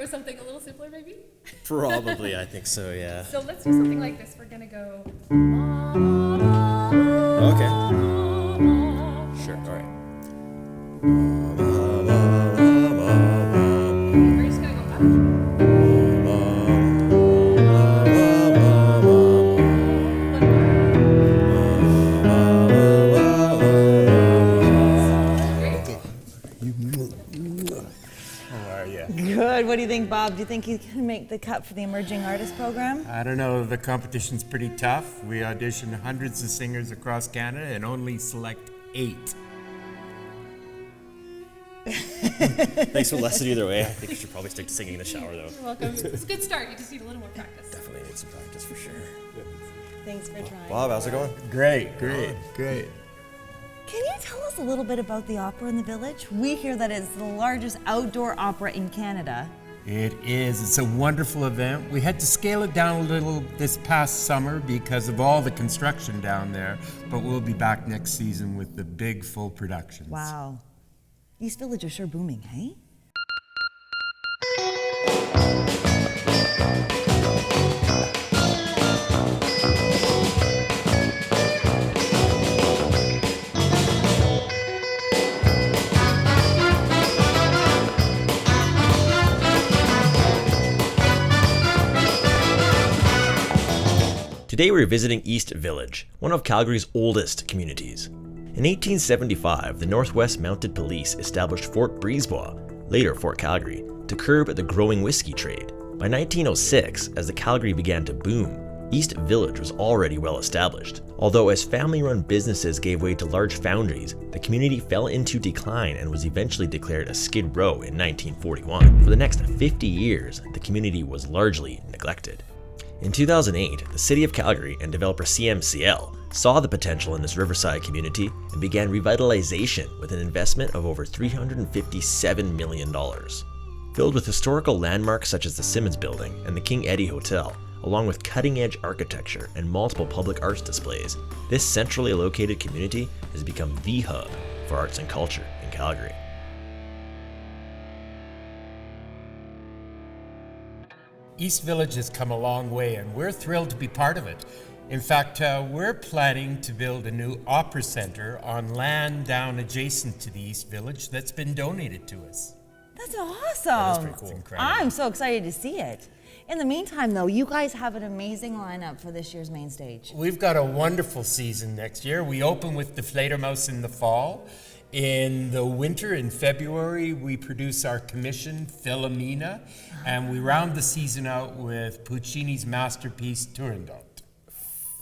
something a little simpler, maybe? Probably, I think so, yeah. So let's do something like this. We're gonna go. Okay. Sure, all right. We're just gonna go up. How are you? Good. What do you think, Bob? Do you think you can make the cut for the Emerging Artist Program? I don't know, the competition's pretty tough. We audition hundreds of singers across Canada and only select 8. Thanks for the lesson either way. I think you should probably stick to singing in the shower, though. You're welcome. It's a good start. You just need a little more practice. Definitely need some practice for sure. Thanks for trying. Bob, how's it going? Great. Can you tell us a little bit about the opera in the village? We hear that it's the largest outdoor opera in Canada. It is. It's a wonderful event. We had to scale it down a little this past summer because of all the construction down there, but we'll be back next season with the big full productions. Wow. East Village is sure booming, hey? Today we're visiting East Village, one of Calgary's oldest communities. In 1875, the Northwest Mounted Police established Fort Brisebois, later Fort Calgary, to curb the growing whiskey trade. By 1906, as the Calgary began to boom, East Village was already well established. Although as family-run businesses gave way to large foundries, the community fell into decline and was eventually declared a skid row in 1941. For the next 50 years, the community was largely neglected. In 2008, the City of Calgary and developer CMCL saw the potential in this riverside community and began revitalization with an investment of over $357 million. Filled with historical landmarks such as the Simmons Building and the King Eddie Hotel, along with cutting-edge architecture and multiple public arts displays, this centrally located community has become the hub for arts and culture in Calgary. East Village has come a long way, and we're thrilled to be part of it. In fact, we're planning to build a new opera center on land down adjacent to the East Village that's been donated to us. That's awesome. That is pretty cool. It's incredible. I'm so excited to see it. In the meantime, though, you guys have an amazing lineup for this year's main stage. We've got a wonderful season next year. We open with the Fledermaus in the fall. In the winter, in February, we produce our commission, Philomena, and we round the season out with Puccini's masterpiece, Turandot.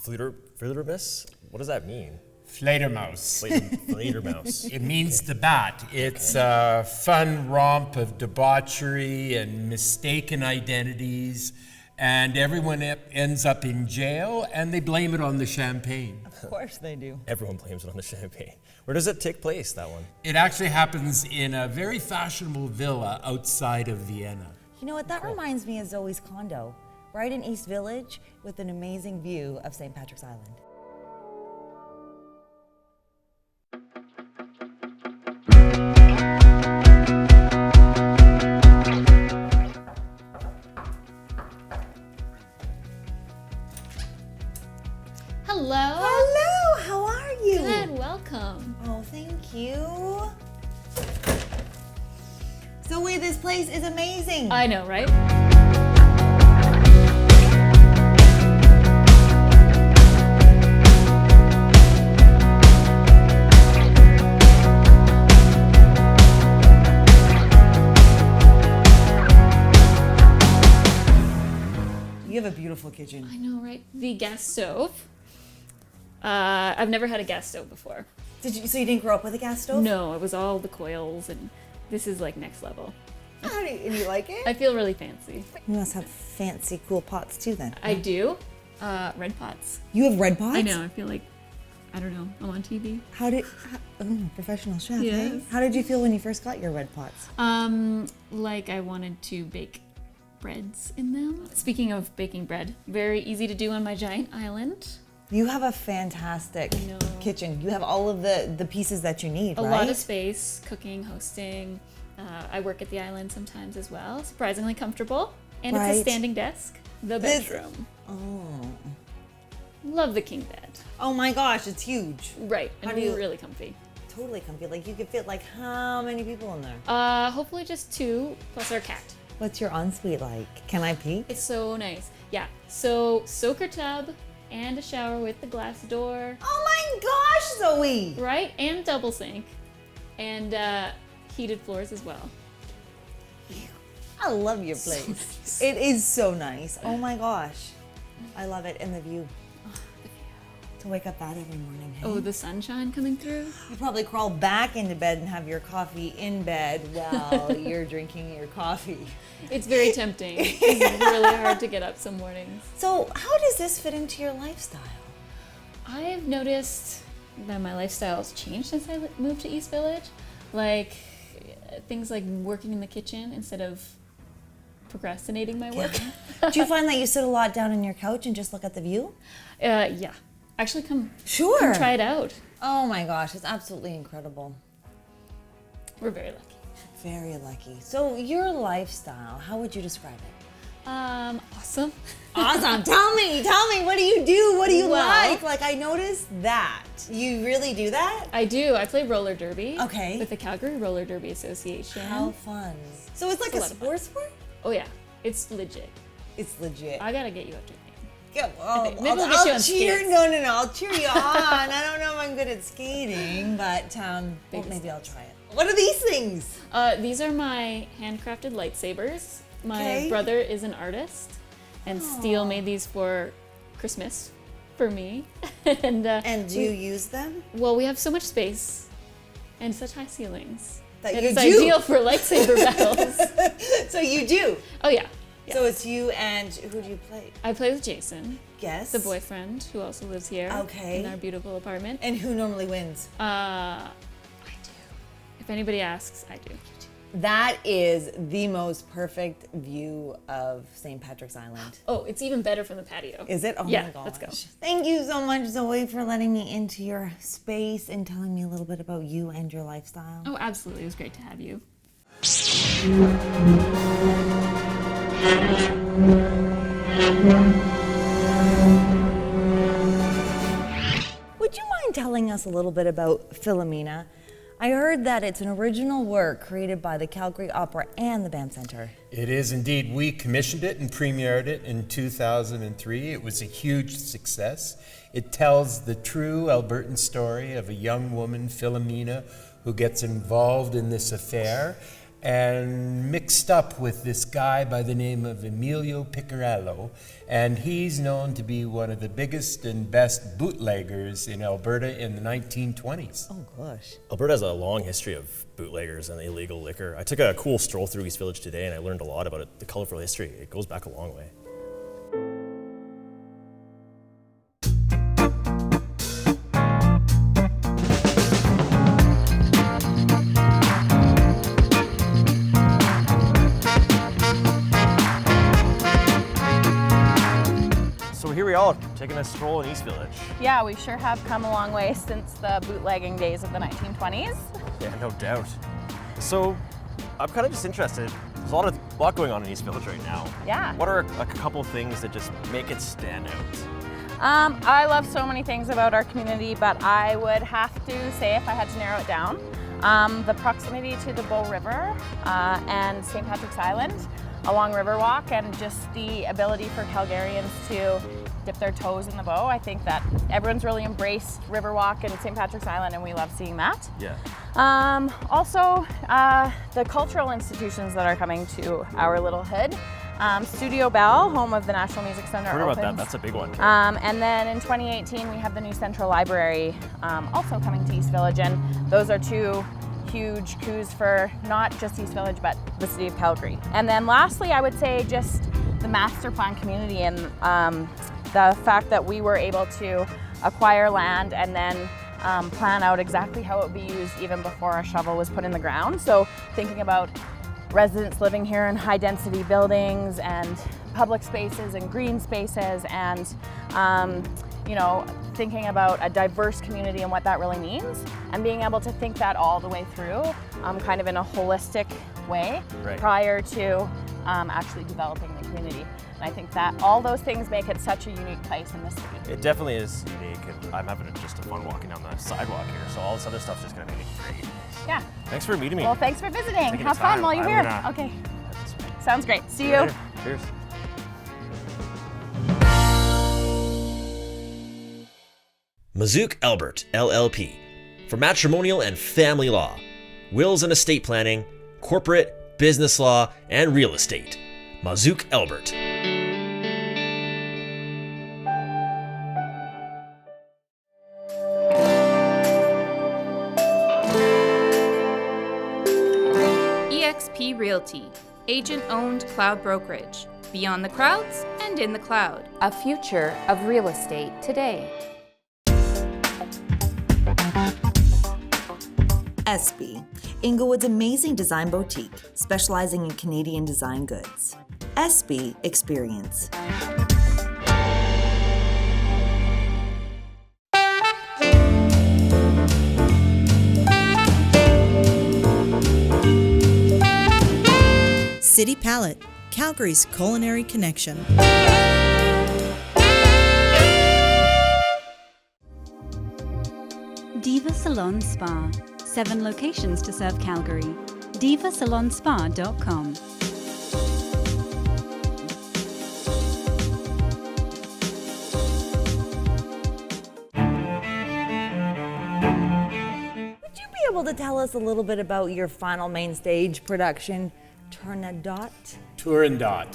Fledermaus? What does that mean? Fledermaus. Fledermaus. It means the bat. It's a fun romp of debauchery and mistaken identities, and everyone ends up in jail, and they blame it on the champagne. Of course they do. Everyone blames it on the champagne. Where does it take place, that one? It actually happens in a very fashionable villa outside of Vienna. You know what? That reminds me of Zoe's condo, right in East Village, with an amazing view of St. Patrick's Island. Hello. Hello, how are you? Good. Welcome. Oh, thank you. Zoe, this place is amazing. I know, right? You have a beautiful kitchen. I know, right? The gas stove. I've never had a gas stove before. So you didn't grow up with a gas stove? No, it was all the coils, and this is like next level. And you like it? I feel really fancy. You must have fancy, cool pots too then. I do. Red pots. You have red pots? I know. I feel like, I don't know, I'm on TV. Professional chef, Yes. eh? How did you feel when you first got your red pots? Like I wanted to bake breads in them. Speaking of baking bread, very easy to do on my giant island. You have a fantastic I know. kitchen. You have all of the pieces that you need, A right? lot of space, cooking, hosting. I work at the island sometimes as well. Surprisingly comfortable. And it's Right. a standing desk. The This- bedroom. Oh. Love the king bed. Oh my gosh, it's huge. Right. How And do you- really comfy. Totally comfy. Like you could fit like how many people in there? Hopefully just 2 plus our cat. What's your ensuite like? Can I peek? It's so nice. Yeah. So soaker tub and a shower with the glass door. Oh my gosh, Zoe! Right? And double sink. And heated floors as well. I love your place. It is so nice. Oh my gosh. I love it. And the view. To wake up that every morning. Hey? Oh, the sunshine coming through. You probably crawl back into bed and have your coffee in bed while you're drinking your coffee. It's very tempting. It's really hard to get up some mornings. So, how does this fit into your lifestyle? I've noticed that my lifestyle's changed since I moved to East Village. Like things like working in the kitchen instead of procrastinating my work. Do you find that you sit a lot down on your couch and just look at the view? Yeah. Actually, come Sure. try it out. Oh my gosh, it's absolutely incredible. We're very lucky. Very lucky. So, your lifestyle, how would you describe it? Awesome. Awesome. Tell me, what do you do? What do you Well- like? Like, I noticed that. You really do that? I do. I play roller derby. Okay. With the Calgary Roller Derby Association. How fun. So, it's like a a lot of sports sport? Oh yeah, it's legit. It's legit. I gotta get you up to the game. Yeah, well, Maybe we'll get you I'll on cheer. skates. No, I'll cheer you on. I don't know if I'm good at skating, but well, Baby maybe I'll try it. What are these things? These are my handcrafted lightsabers. My Okay. brother is an artist, and Steele made these for Christmas for me. and And do you use them? well, we have so much space and such high ceilings That that you it's do. ideal for lightsaber battles. So you do. Oh yeah. Yeah. So it's you and who do you play? I play with Jason, Yes. the boyfriend who also lives here Okay. in our beautiful apartment. And who normally wins? I do. If anybody asks, I do. That is the most perfect view of St. Patrick's Island. Oh, it's even better from the patio. Is it? Oh Yeah, my gosh. let's go. Thank you so much, Zoe, for letting me into your space and telling me a little bit about you and your lifestyle. Oh, absolutely. It was great to have you. Would you mind telling us a little bit about Philomena? I heard that it's an original work created by the Calgary Opera and the Band Center. It is indeed. We commissioned it and premiered it in 2003. It was a huge success. It tells the true Albertan story of a young woman, Philomena, who gets involved in this affair and mixed up with this guy by the name of Emilio Piccarello. And he's known to be one of the biggest and best bootleggers in Alberta in the 1920s. Oh gosh. Alberta has a long history of bootleggers and illegal liquor. I took a cool stroll through East Village today and I learned a lot about it, the colorful history. It goes back a long way. So here we are, taking a stroll in East Village. Yeah, we sure have come a long way since the bootlegging days of the 1920s. Yeah, no doubt. So I'm kind of just interested. There's a lot going on in East Village right now. Yeah. What are a couple things that just make it stand out? I love so many things about our community, but I would have to say, if I had to narrow it down, the proximity to the Bow River and St. Patrick's Island along Riverwalk, and just the ability for Calgarians to dip their toes in the Bow. I think that everyone's really embraced Riverwalk and St. Patrick's Island, and we love seeing that. Yeah. Also, the cultural institutions that are coming to our little hood. Studio Bell, home of the National Music Center, Heard about opens. that. That's a big one. And then in 2018, we have the new Central Library also coming to East Village, and those are two huge coups for not just East Village, but the city of Calgary. And then lastly, I would say just the master plan community and the fact that we were able to acquire land and then plan out exactly how it would be used even before a shovel was put in the ground. So thinking about residents living here in high density buildings and public spaces and green spaces, and you know, thinking about a diverse community and what that really means, and being able to think that all the way through, kind of in a holistic way, Right. prior to actually developing the community. And I think that all those things make it such a unique place in the city. It definitely is unique, and I'm having just a fun walking down the sidewalk here, so all this other stuff's just gonna be great. Yeah. Thanks for meeting me. Well, thanks for visiting. Taking the Have fun time. while you're I'm here. gonna- Okay. Sounds great. See you. Later. Cheers. Mazook Albert, LLP, for matrimonial and family law, wills and estate planning, corporate, business law, and real estate. Mazook Albert. eXp Realty, agent-owned cloud brokerage. Beyond the crowds and in the cloud. A future of real estate today. SB, Inglewood's amazing design boutique, specializing in Canadian design goods. SB Experience. City Palette, Calgary's culinary connection. Diva Salon Spa. 7 locations to serve Calgary. divasalonspa.com. Would you be able to tell us a little bit about your final main stage production, Turandot? Turandot.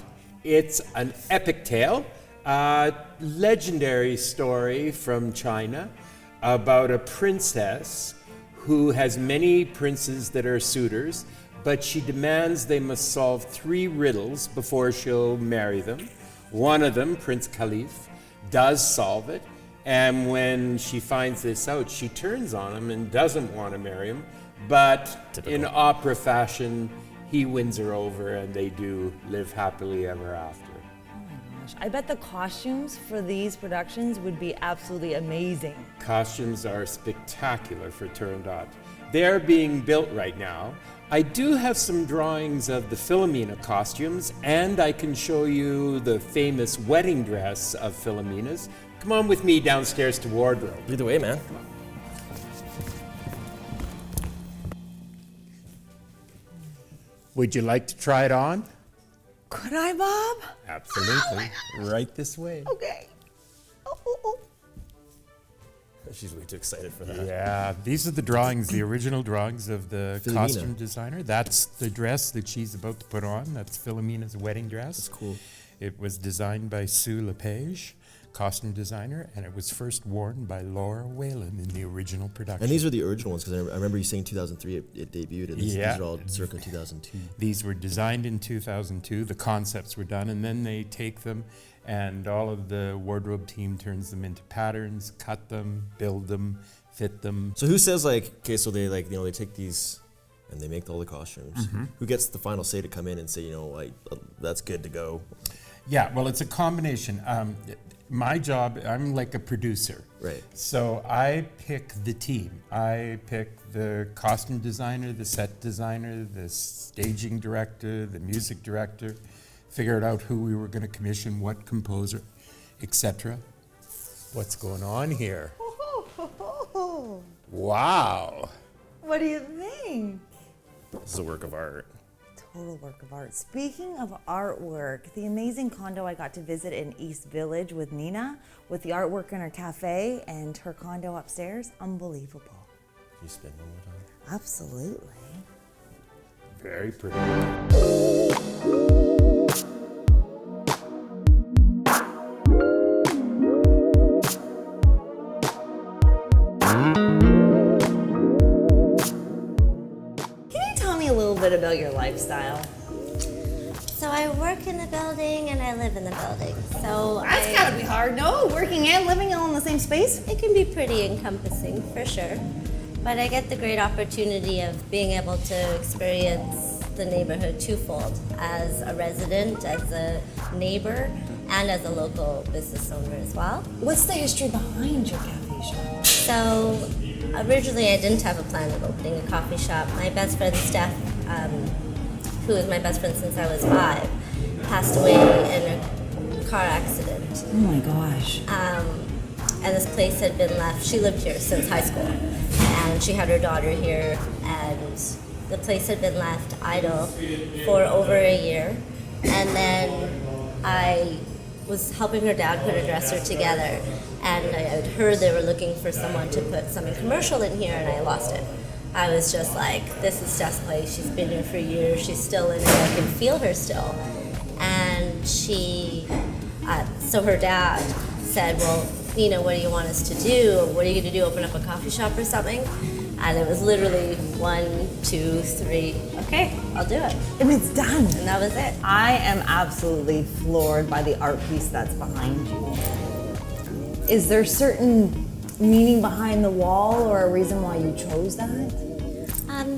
It's an epic tale, a legendary story from China about a princess who has many princes that are suitors, but she demands they must solve 3 riddles before she'll marry them. One of them, Prince Caliph, does solve it, and when she finds this out, she turns on him and doesn't want to marry him, but in opera fashion, he wins her over and they do live happily ever after. I bet the costumes for these productions would be absolutely amazing. Costumes are spectacular for Turandot. They're being built right now. I do have some drawings of the Philomena costumes, and I can show you the famous wedding dress of Philomena's. Come on with me downstairs to wardrobe. Lead the way, man. Would you like to try it on? Could I, Bob? Absolutely. Right this way. Okay. Oh. She's way too excited for that. Yeah, these are the drawings, the original drawings of the Philomena. costume designer. That's the dress that she's about to put on. That's Philomena's wedding dress. That's cool. It was designed by Sue Lepage, costume designer, and it was first worn by Laura Whalen in the original production. And these are the original ones, because I remember you saying 2003 it debuted, and these Yeah. are all circa 2002. These were designed in 2002. The concepts were done, and then they take them, and all of the wardrobe team turns them into patterns, cut them, build them, fit them. So who says, like, okay, so they, like, you know, they take these and they make all the costumes. Who gets the final say to come in and say, you know, like, that's good to go? Yeah, well, it's a combination. My job, I'm like a producer. Right. So I pick the team. I pick the costume designer, the set designer, the staging director, the music director, figured out who we were going to commission, what composer, etc. What's going on here? Wow. What do you think? This is a work of art. Total work of art. Speaking of artwork, the amazing condo I got to visit in East Village with Nina, with the artwork in her cafe and her condo upstairs, unbelievable. Can you spin one more time? Absolutely. Very pretty. Bit about your lifestyle. So I work in the building and I live in the building. So That's gotta be hard, no? Working and living all in the same space? it can be pretty encompassing for sure. But I get the great opportunity of being able to experience the neighborhood twofold, as a resident, as a neighbor, and as a local business owner as well. What's the history behind your cafe shop? So originally I didn't have a plan of opening a coffee shop. My best friend Steph, who is my best friend since I was 5, passed away in a car accident. Oh my gosh. And this place had been left. She lived here since high school, and she had her daughter here, and the place had been left idle for over a year. And then I was helping her dad put a dresser together, and I had heard they were looking for someone to put something commercial in here, and I lost it. I was just like, this is Steph's place. She's been here for years. She's still in it. I can feel her still. And so her dad said, well, Nina, what do you want us to do? What are you going to do, open up a coffee shop or something? And it was literally 1, 2, 3, okay, I'll do it. And it's done. And that was it. I am absolutely floored by the art piece that's behind you. Is there certain meaning behind the wall or a reason why you chose that?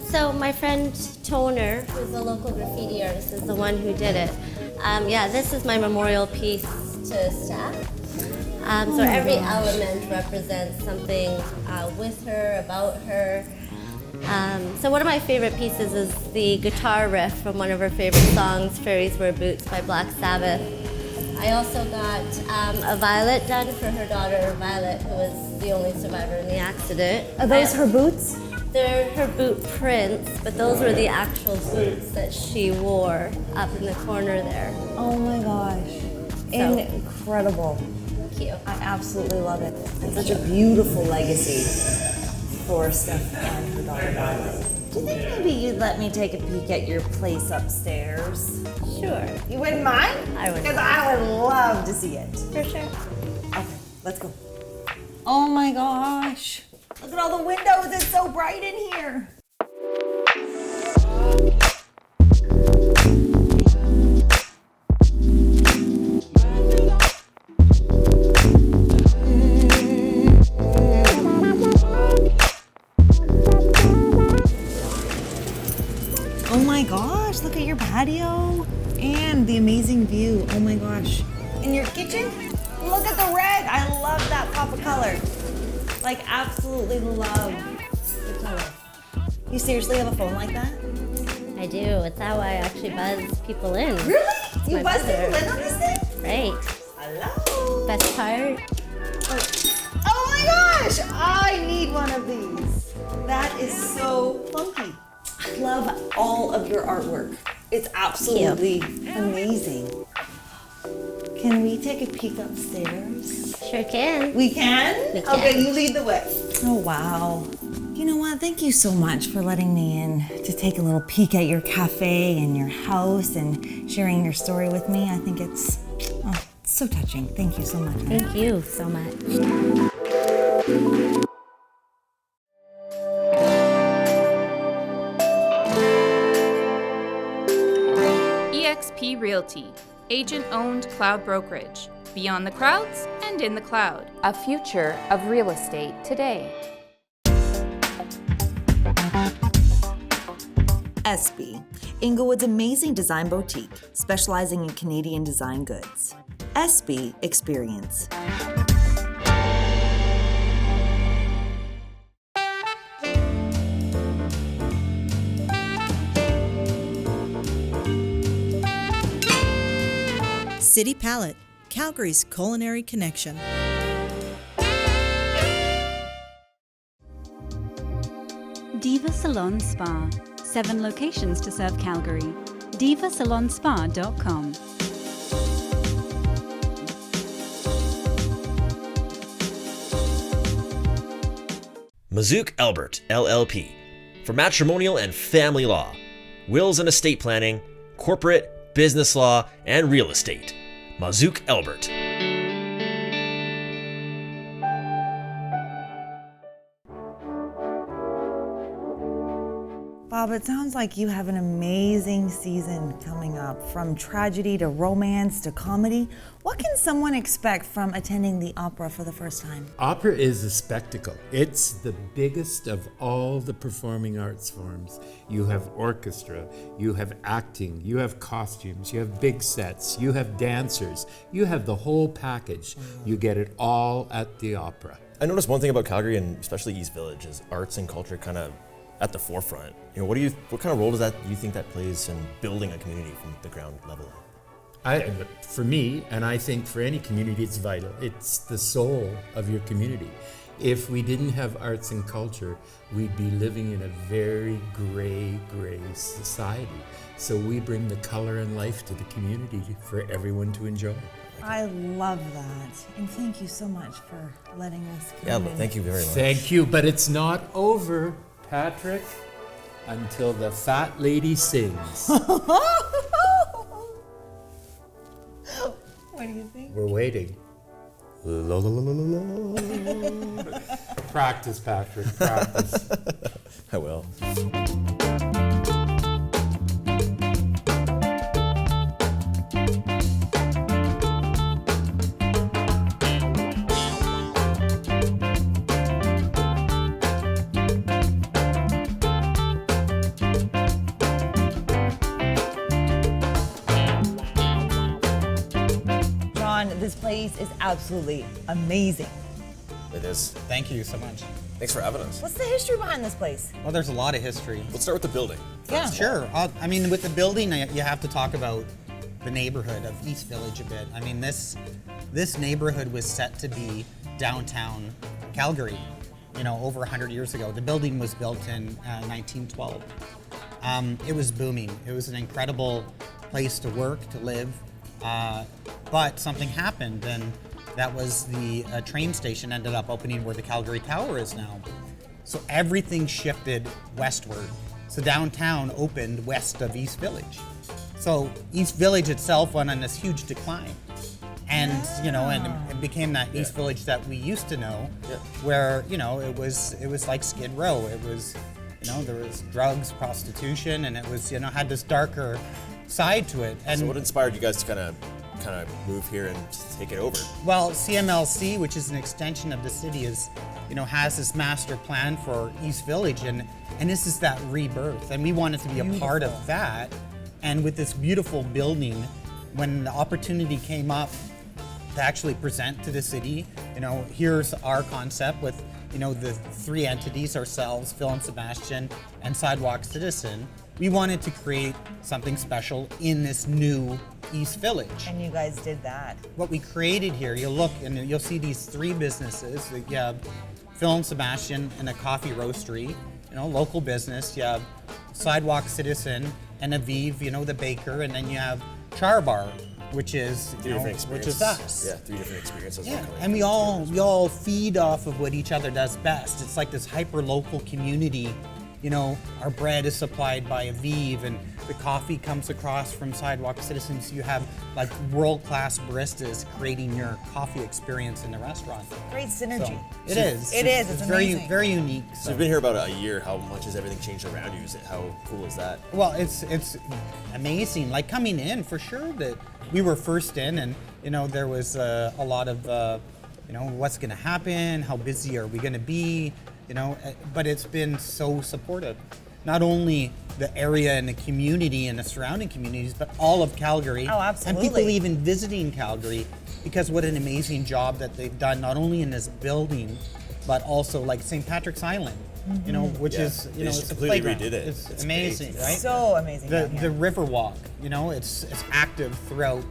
So my friend Toner, who's a local graffiti artist, is the one who did it. This is my memorial piece to Steph. So every element represents something with her, about her. So one of my favorite pieces is the guitar riff from one of her favorite songs, Fairies Wear Boots by Black Sabbath. I also got a violet done for her daughter, Violet, who was the only survivor in the accident. Are those her boots? They're her boot prints, but those were the actual boots that she wore up in the corner there. Oh my gosh. So, incredible. Thank you. I absolutely love it. It's such a beautiful legacy for Steph and her daughter Violet. Do you think maybe you'd let me take a peek at your place upstairs? Sure. You wouldn't mind? I would. Because I would love to see it. For sure. Okay, let's go. Oh my gosh. Look at all the windows. It's so bright in here. Oh my gosh, look at your patio and the amazing view. Oh my gosh. In your kitchen, look at the red. I love that pop of color. Like, absolutely love the color. You seriously have a phone like that? I do. It's how I actually buzz people in. Really? You My buzz buzzer. people in on this thing? Right. Hello. Best part. Oh my gosh, I need one of these. That is so funky. I love all of your artwork. It's absolutely amazing. Can we take a peek upstairs? Sure can. We can? We can. Okay, you lead the way. Oh, wow. You know what? Thank you so much for letting me in to take a little peek at your cafe and your house and sharing your story with me. I think it's so touching. Thank you so much. Thank you so much. eXp Realty, agent-owned cloud brokerage. Beyond the crowds and in the cloud. A future of real estate today. SB, Inglewood's amazing design boutique, specializing in Canadian design goods. SB Experience. City Palette, Calgary's culinary connection. Diva Salon Spa. 7 locations to serve Calgary. divasalonspa.com. Mazook Albert, LLP, for matrimonial and family law, wills and estate planning, corporate, business law, and real estate. Mazook Albert. Rob, it sounds like you have an amazing season coming up, from tragedy to romance to comedy. What can someone expect from attending the opera for the first time? Opera is a spectacle. It's the biggest of all the performing arts forms. You have orchestra, you have acting, you have costumes, you have big sets, you have dancers, you have the whole package. You get it all at the opera. I noticed one thing about Calgary, and especially East Village, is arts and culture kind of at the forefront. You know, what kind of role do you think that plays in building a community from the ground level? For me, and I think for any community, it's vital. It's the soul of your community. If we didn't have arts and culture, we'd be living in a very gray society. So we bring the color and life to the community for everyone to enjoy. I love that. And thank you so much for letting us come in. Thank you very much. Thank you, but it's not over, Patrick, until the fat lady sings. What do you think? We're waiting. Practice, Patrick, practice. I will. This place is absolutely amazing. It is. Thank you so much. Thanks for having us. What's the history behind this place? Well, there's a lot of history. Let's start with the building. Yeah. Sure. I mean, with the building, you have to talk about the neighborhood of East Village a bit. I mean, this neighborhood was set to be downtown Calgary, over 100 years ago. The building was built in 1912. It was booming. It was an incredible place to work, to live. But something happened, and that was the train station ended up opening where the Calgary Tower is now. So everything shifted westward. So downtown opened west of East Village. So East Village itself went on this huge decline. And, and it became that East Village that we used to know, where, it was like Skid Row. It was, there was drugs, prostitution, and it was, had this darker side to it. And so what inspired you guys to kind of move here and take it over? Well, CMLC, which is an extension of the city, has this master plan for East Village, and this is that rebirth, and we wanted to be a part of that. And with this beautiful building, when the opportunity came up to actually present to the city, here's our concept with the three entities, ourselves, Phil and Sebastian, and Sidewalk Citizen. We wanted to create something special in this new East Village. And you guys did that. What we created here, you'll look and you'll see these three businesses. You have Phil and Sebastian and a coffee roastery, local business. You have Sidewalk Citizen and Aviv, the baker, and then you have Char Bar, which is which is us. Yeah, three different experiences. Yeah, and we all feed off of what each other does best. It's like this hyper local community. Our bread is supplied by Aviv, and the coffee comes across from Sidewalk Citizens. You have like world-class baristas creating your coffee experience in the restaurant. Great synergy. So it is. It's very, amazing. very unique. So you've been here about a year. How much has everything changed around you? How cool is that? Well, it's amazing. Like coming in, for sure that we were first in, and there was a lot of what's going to happen, how busy are we going to be. But it's been so supportive. Not only the area and the community and the surrounding communities, but all of Calgary. Oh, absolutely. And people even visiting Calgary, because what an amazing job that they've done, not only in this building, but also like St. Patrick's Island, which is, it's a completely playground. redid it. It's amazing, great. right? So amazing. The river walk, it's active throughout,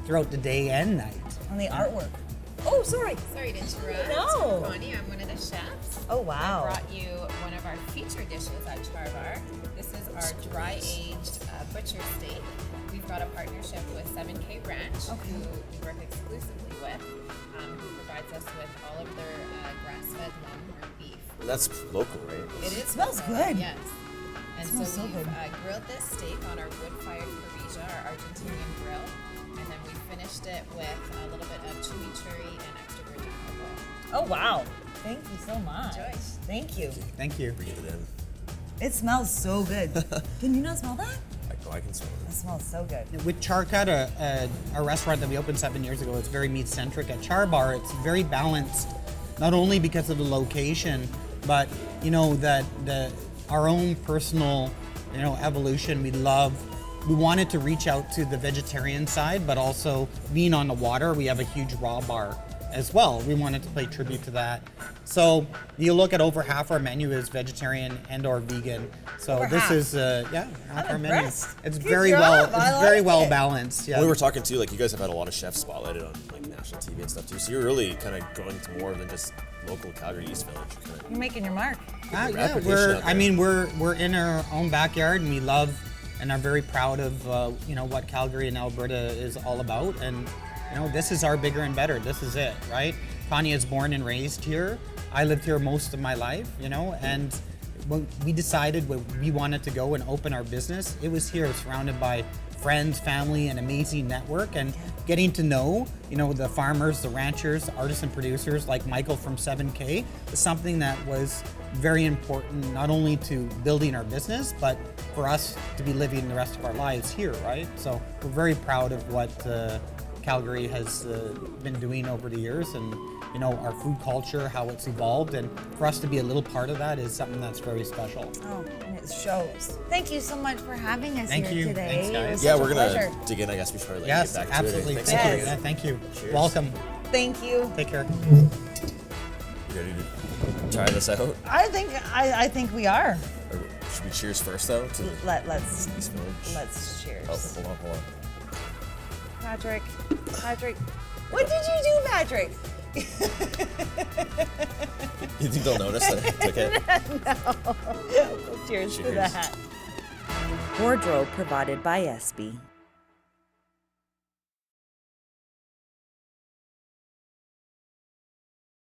throughout the day and night. On the artwork. Oh, sorry. Sorry to interrupt. No. Connie, I'm one of the chefs. Oh, wow. I brought you one of our feature dishes at Char Bar. This is our dry-aged butcher steak. We've got a partnership with 7K Ranch, who we work exclusively with, who provides us with all of their grass-fed longhorn beef. That's local, right? It smells good. Yes. And smells so so we've good. Grilled this steak on our wood-fired parrilla, our Argentinian grill, and then we finished it with a little bit of chimichurri and extra virgin olive oil. Oh, wow. Thank you so much. Enjoy. Thank you. Thank you. Breathe it in. It smells so good. Can you not smell that? I can smell It smells so good. With Charcut, a restaurant that we opened 7 years ago, it's very meat-centric. At Char Bar, it's very balanced, not only because of the location, but that our own personal, evolution. We wanted to reach out to the vegetarian side, but also being on the water, we have a huge raw bar as well. We wanted to pay tribute to that. So you look at over half our menu is vegetarian and or vegan. So Over this half. is half our menu. impressed. It's Good very job. well. I It's very like well it. balanced. Yeah. We were talking too, like you guys have had a lot of chefs spotlighted on like national TV and stuff too. So you're really kind of going to more than just local Calgary East Village. You're making your mark. Yeah, reputation out there. we're in our own backyard, and we love and are very proud of what Calgary and Alberta is all about. And this is our bigger and better. This is it, right? Tanya is born and raised here. I lived here most of my life, and when we decided when we wanted to go and open our business, it was here, surrounded by friends, family, an amazing network, and getting to know, the farmers, the ranchers, artisan producers like Michael from 7K is something that was very important, not only to building our business, but for us to be living the rest of our lives here, right? So we're very proud of what Calgary has been doing over the years, and our food culture, how it's evolved, and for us to be a little part of that is something that's very special. Oh, and it shows. Thank you so much for having us Thank here you. today. Thanks, guys. It was Yeah, such we're a gonna pleasure. dig in. I guess we should probably Yes, get back absolutely. to it. Thank Thanks you. so Yeah, much. thank you. Cheers. Welcome. Thank you. Take care. You ready to try this out? I think we are. Or should we cheers first though? To Let's East Village. cheers. Oh, hold on. Patrick, what did you do, Patrick? You think they'll notice that I took it? No. Cheers to that. Wardrobe provided by SB.